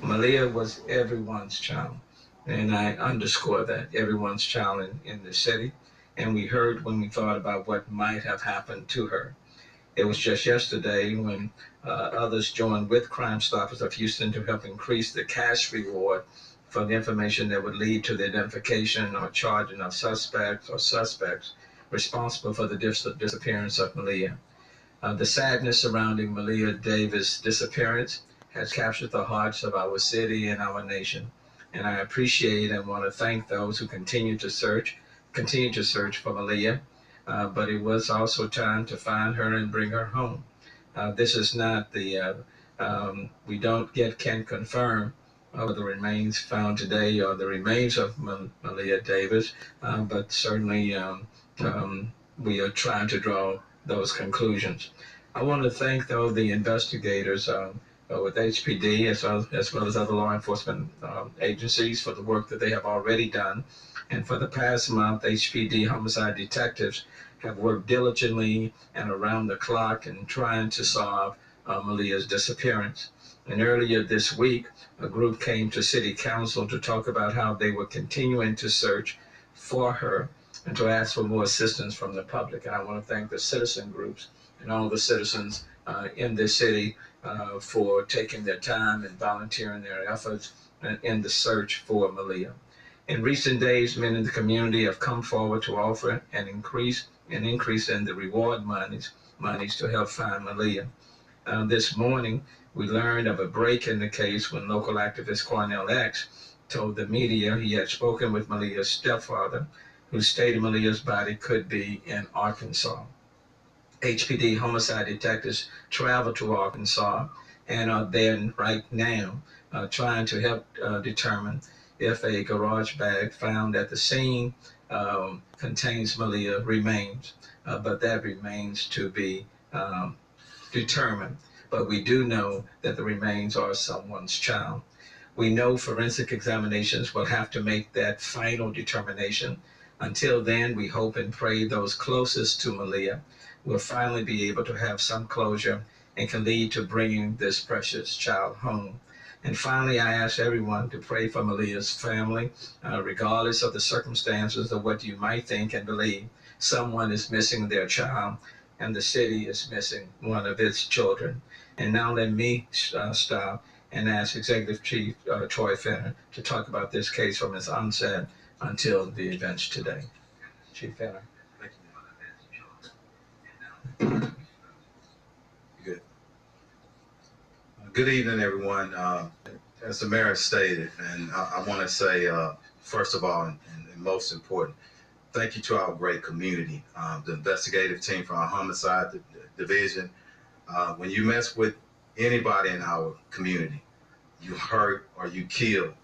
Malia was everyone's child, and I underscore that everyone's child in the city. And we heard when we thought about what might have happened to her. It was just yesterday when others joined with Crime Stoppers of Houston to help increase the cash reward for the information that would lead to the identification or charging of suspects responsible for the disappearance of Malia. The sadness surrounding Malia Davis' disappearance has captured the hearts of our city and our nation. And I appreciate and want to thank those who continue to search for Malia. But it was also time to find her and bring her home. This is not we don't yet can confirm the remains found today or the remains of Malia Davis, but certainly we are trying to draw those conclusions. I want to thank, though, the investigators with HPD as well as other law enforcement agencies for the work that they have already done. And for the past month, HPD homicide detectives have worked diligently and around the clock in trying to solve Malia's disappearance. And earlier this week, a group came to City Council to talk about how they were continuing to search for her and to ask for more assistance from the public. And I want to thank the citizen groups and all the citizens in this city for taking their time and volunteering their efforts in the search for Malia. In recent days, men in the community have come forward to offer an increase in the reward monies to help find Malia. This morning, we learned of a break in the case when local activist Cornell X told the media he had spoken with Malia's stepfather, who stated Malia's body could be in Arkansas. HPD homicide detectives traveled to Arkansas and are there right now trying to help determine if a garage bag found at the scene contains Malia remains, but that remains to be determined. But we do know that the remains are someone's child. We know forensic examinations will have to make that final determination. Until then, we hope and pray those closest to Malia will finally be able to have some closure and can lead to bringing this precious child home. And finally, I ask everyone to pray for Malia's family, regardless of the circumstances of what you might think and believe. Someone is missing their child, and the city is missing one of its children. And now let me stop and ask Executive Chief Troy Fenner to talk about this case from its onset until the events today. Chief Fenner. Good. Good evening, everyone. As the mayor stated, and I want to say, first of all, and most important, thank you to our great community, the investigative team from our homicide division. When you mess with anybody in our community, you hurt or you kill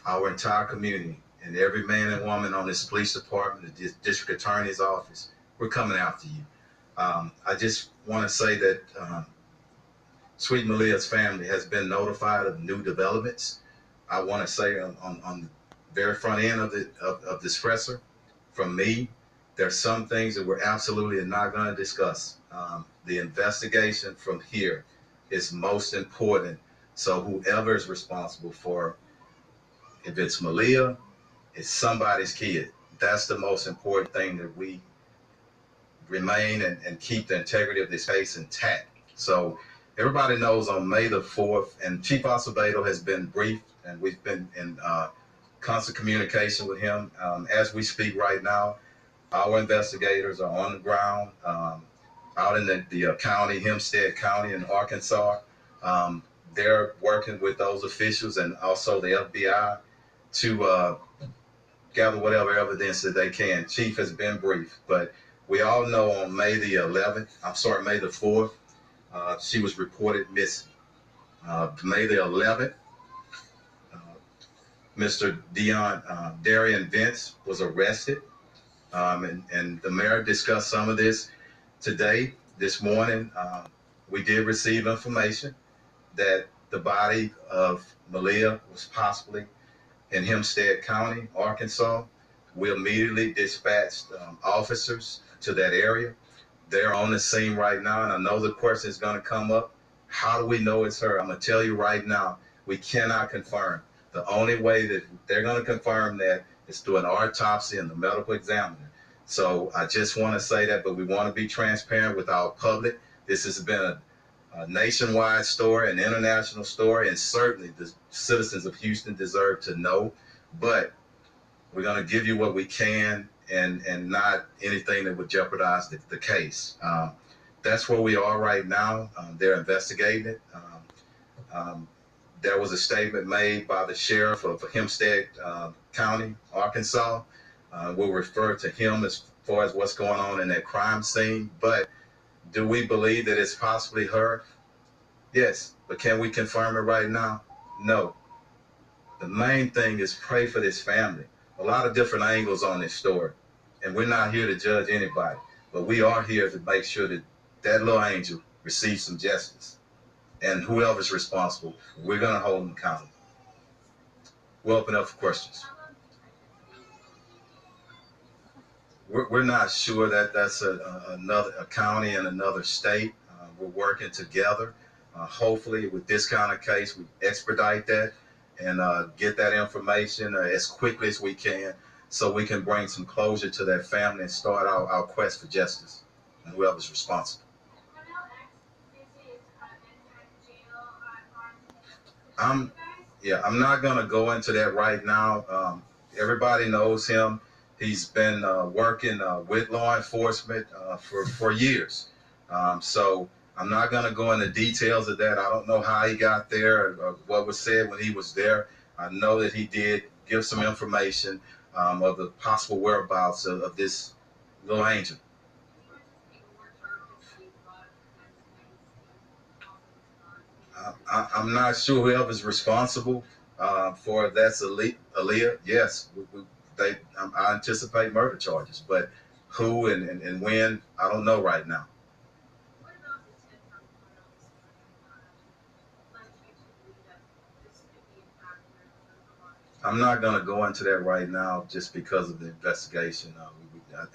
our entire community, and every man and woman on this police department, the district attorney's office, we're coming after you. I just want to say that Sweet Malia's family has been notified of new developments. I want to say on the very front end of this presser, from me, there's some things that we're absolutely not going to discuss. The investigation from here is most important. So whoever is responsible for, if it's Malia, it's somebody's kid. That's the most important thing, that we remain and keep the integrity of this case intact. So everybody knows on May the 4th, and Chief Acevedo has been briefed, and we've been in constant communication with him. As we speak right now, our investigators are on the ground out in the county, Hempstead County in Arkansas. They're working with those officials and also the FBI to gather whatever evidence that they can. Chief has been briefed, but we all know on May the 4th, she was reported missing. May the 11th, Mr. Darian Vince was arrested, and the mayor discussed some of this today. This morning, we did receive information that the body of Malia was possibly in Hempstead County, Arkansas. We immediately dispatched officers to that area. They're on the scene right now, and I know the question is going to come up. How do we know it's her? I'm going to tell you right now, We cannot confirm. The only way that they're going to confirm that is through an autopsy and the medical examiner. So I just want to say that, but we want to be transparent with our public. This has been a nationwide story, an international story, and certainly the citizens of Houston deserve to know. But we're going to give you what we can, and not anything that would jeopardize the case. That's where we are right now. They're investigating it. There was a statement made by the sheriff of Hempstead County, Arkansas. We'll refer to him as far as what's going on in that crime scene. But do we believe that it's possibly her? Yes. But can we confirm it right now? No. The main thing is pray for this family. A lot of different angles on this story. And we're not here to judge anybody. But we are here to make sure that that little angel receives some justice. And whoever's responsible, we're going to hold them accountable. We'll open up for questions. We're not sure that that's another county in another state. We're working together. Hopefully, with this kind of case, we expedite that and get that information as quickly as we can, so we can bring some closure to that family and start our quest for justice and whoever's responsible. I'm I'm not gonna go into that right now. Everybody knows him. He's been working with law enforcement for years. So I'm not gonna go into details of that. I don't know how he got there or what was said when he was there. I know that he did give some information of the possible whereabouts of this little angel. I'm not sure whoever's responsible for that's Aaliyah. Yes, I anticipate murder charges, but who and when, I don't know right now. I'm not going to go into that right now just because of the investigation.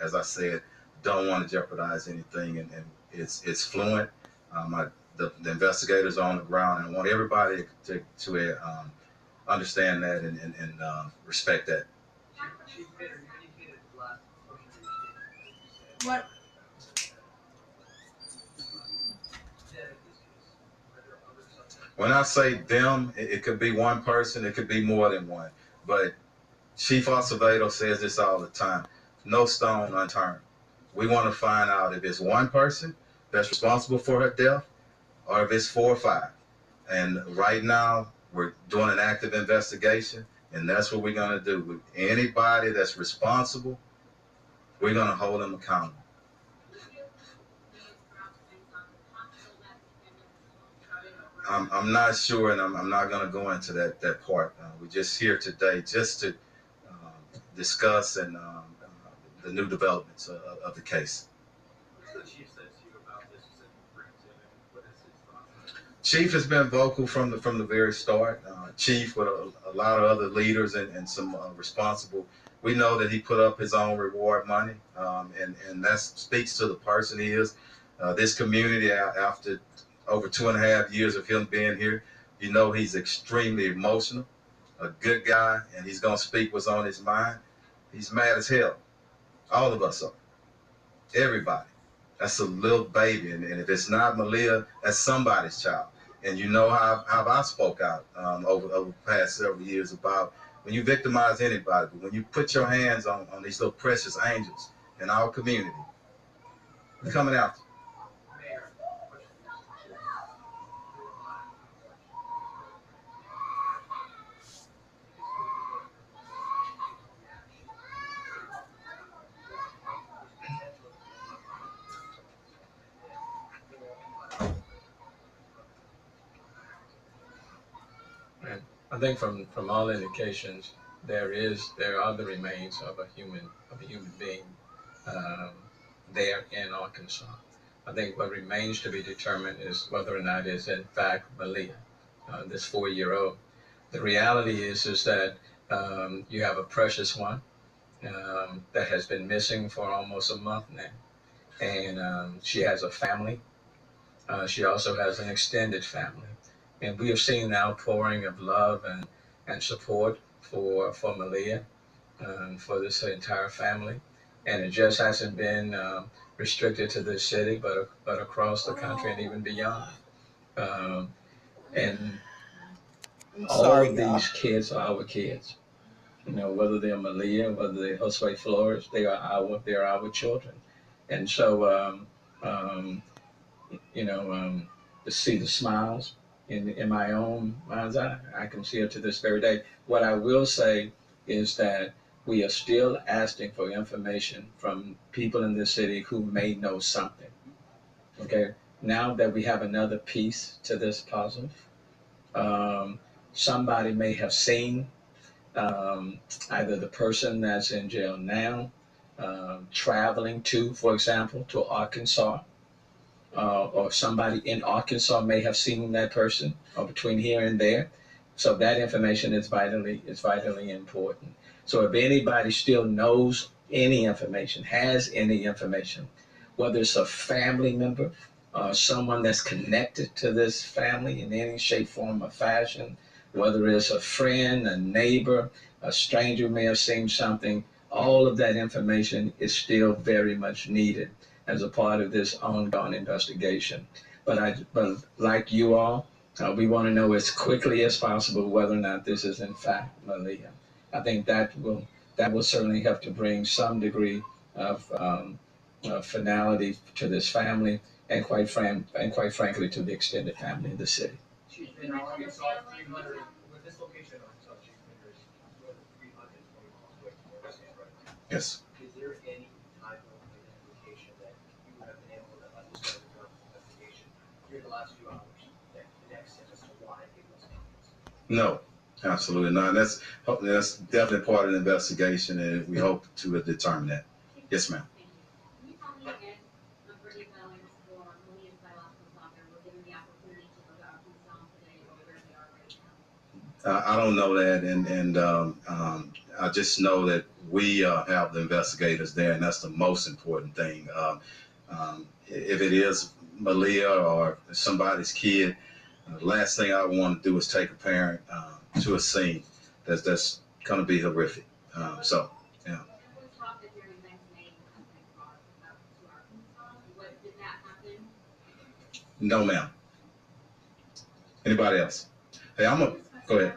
As I said, don't want to jeopardize anything, and it's fluent. The investigators are on the ground, and I want everybody to understand that and respect that. What? When I say them, it could be one person, it could be more than one. But Chief Acevedo says this all the time: no stone unturned. We want to find out if it's one person that's responsible for her death, or if it's 4 or 5. And right now, we're doing an active investigation, and that's what we're going to do. With anybody that's responsible, we're going to hold them accountable. I'm not sure, and I'm not going to go into that part. We're just here today just to discuss and the new developments of the case. Chief has been vocal from the very start. Chief, with a lot of other leaders and some responsible. We know that he put up his own reward money, and that speaks to the person he is. This community, after over 2.5 years of him being here, you know he's extremely emotional, a good guy, and he's gonna speak what's on his mind. He's mad as hell. All of us are. Everybody. That's a little baby, and if it's not Malia, that's somebody's child. And you know how I spoke out over the past several years about when you victimize anybody, but when you put your hands on these little precious angels in our community, they're coming after you. And I think from all indications, there are the remains of a human being um, there in Arkansas. I think what remains to be determined is whether or not it is in fact Malia, this 4-year-old. The reality is that you have a precious one that has been missing for almost a month now, and she has a family. She also has an extended family, And we have seen an outpouring of love and support for Malia and for this entire family. And it just hasn't been restricted to this city, but across the country and even beyond. Um, and I'm all sorry, of y'all. these kids are our kids. You know, whether they're Malia, whether they're Josue Flores, they are our children. And so, um, you know, to see the smiles in my own mind's eye, I can see it to this very day. What I will say is that we are still asking for information from people in this city who may know something. Okay, now that we have another piece to this puzzle, um, somebody may have seen um, either the person that's in jail now traveling to, for example, to Arkansas, or somebody in Arkansas may have seen that person, or between here and there. So that information is vitally important. So if anybody still knows any information, has any information, whether it's a family member, someone that's connected to this family in any shape, form, or fashion, whether it's a friend, a neighbor, a stranger may have seen something, all of that information is still very much needed as a part of this ongoing investigation. But like you all, we want to know as quickly as possible whether or not this is in fact Malia. I think that will certainly have to bring some degree of finality to this family, and quite frankly to the extended family in the city. She's been in Arkansas 300, with this location in Arkansas, she's been there more than 320 miles away from where this is right now. Yes. Is there any type of identification that you have been able to, this kind of investigation during the last few hours that connects him as to why he was taken? No, absolutely not. That's definitely part of the investigation, and we hope to determine that. Yes, ma'am. Can you tell me again, Brittany Bellings or Malia's biological father were given the opportunity to go to Arkansas today or where they are right now? I don't know that, and I just know that we have the investigators there, and that's the most important thing. If it is Malia or somebody's kid, the last thing I want to do is take a parent to a scene that's going to be horrific. So, yeah. There was talk that your event's name has been brought up to Arkansas. What did that happen? No, ma'am. Anybody else? Hey, go ahead.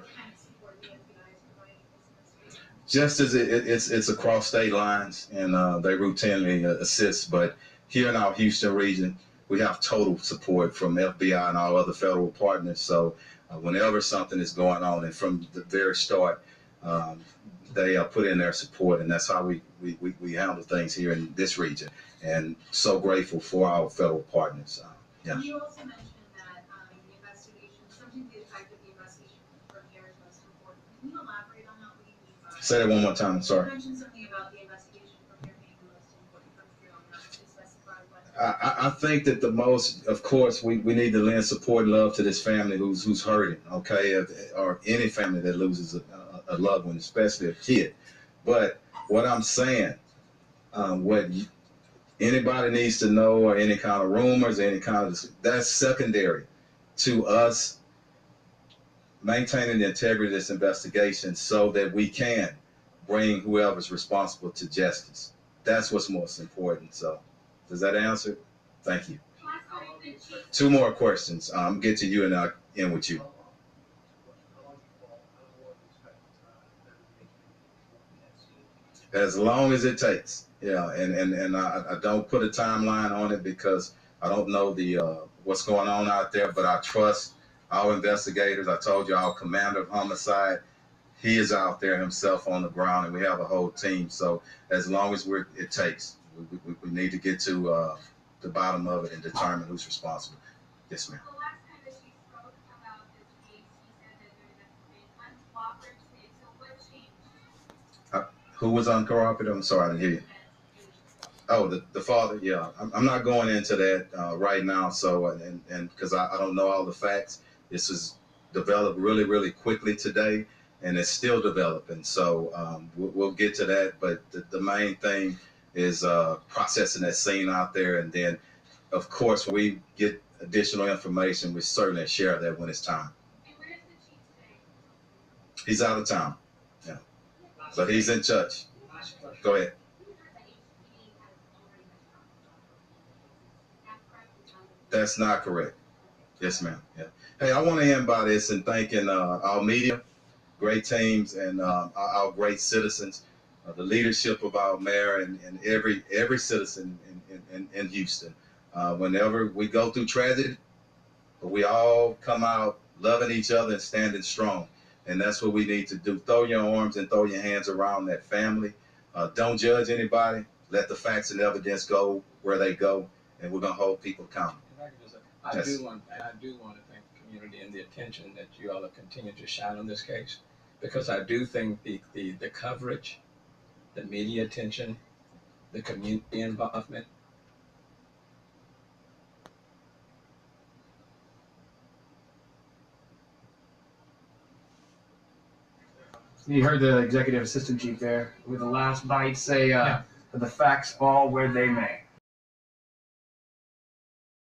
Just as it's across state lines, and they routinely assist. But here in our Houston region, we have total support from FBI and our other federal partners. So whenever something is going on, and from the very start, they put in their support, and that's how we handle things here in this region. And so grateful for our federal partners. Yeah. You also mentioned that the investigation, something to the effect of the investigation from here is most important. Can you elaborate on that? What do you mean by that? Say that one more time. I'm sorry. You mentioned something about the investigation from here being the most important from here on out. To specify what? I think that the most, of course, we need to lend support and love to this family who's hurting, okay, or any family that loses a loved one, especially a kid. But what I'm saying, anybody needs to know, or any kind of rumors, that's secondary to us maintaining the integrity of this investigation so that we can bring whoever's responsible to justice. That's what's most important. So, does that answer? Thank you. Two more questions. Get to you and I'll end with you. As long as it takes. Yeah, and I don't put a timeline on it because I don't know what's going on out there, but I trust our investigators. I told you our commander of homicide, he is out there himself on the ground, and we have a whole team. So as long as it takes, we need to get to the bottom of it and determine who's responsible. Yes, ma'am. The last time that she spoke about this case, she said that there had been uncooperative state. So what changed? Who was uncooperative? I'm sorry, I didn't hear you. Oh, the father. Yeah, I'm not going into that right now. So and because I don't know all the facts. This was developed really, really quickly today, and it's still developing. So we'll get to that. But the main thing is processing that scene out there, and then, of course, when we get additional information, we certainly share that when it's time. And where's the chief today? He's out of town, yeah, but he's in church. Go ahead. That's not correct. Yes, ma'am. Yeah. Hey, I want to end by this and thanking our media, great teams, and our great citizens, the leadership of our mayor, and every citizen in Houston. Whenever we go through tragedy, we all come out loving each other and standing strong. And that's what we need to do. Throw your arms and throw your hands around that family. Don't judge anybody. Let the facts and evidence go where they go, and we're gonna hold people accountable. I Yes. do want to thank the community and the attention that you all have continued to shine on this case, because I do think the coverage, the media attention, the community involvement. You heard the executive assistant chief there with the last bite say, "The facts fall where they may."